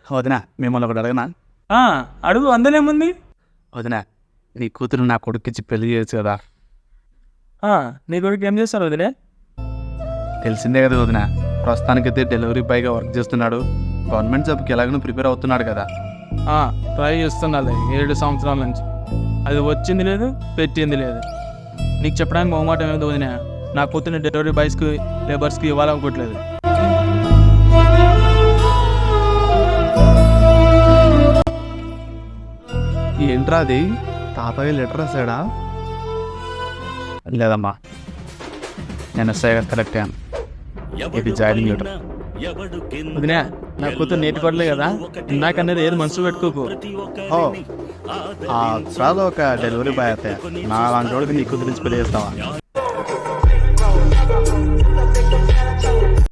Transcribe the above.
వదినా మిమ్మల్ని ఒకటి అడగనా? అడుగు, అందలేముంది. వదినా నీ కూతురు నా కొడుకుకి పెళ్లి చేయొచ్చు కదా? నీ కొడుకు ఏం చేస్తారు వదిలే? తెలిసిందే కదా వదినా, ప్రస్తుతానికైతే డెలివరీ బాయ్గా వర్క్ చేస్తున్నాడు. గవర్నమెంట్ జాబ్కి ఎలాగనూ ప్రిపేర్ అవుతున్నాడు కదా. ట్రై చేస్తున్నాలే 7 సంవత్సరాల నుంచి. అది వచ్చింది లేదు, పెట్టింది లేదు. నీకు చెప్పడానికి మొహమాటం ఏదో వదినా, నా కూతుర్ని డెలివరీ బాయ్స్కి లేబర్స్కి ఇవ్వాలనుకోవట్లేదు. ఏంట్రా అది? తాతయ్య లెటర్ రాశాడా? లేదమ్మా, నేను ఎస్ఐ గారు కరెక్ట్ అయ్యాను. ఇది జాయినింగ్ లెటర్. వదినా, నా కూతురు నేటి పడలే కదా, నాకనేది ఏది మనసు పెట్టుకోకు. చాలు ఒక డెలివరీ బాయ్ అయితే నా లాంటి వాడికి నీ కూతురు నుంచి పెళ్లి చేస్తావా?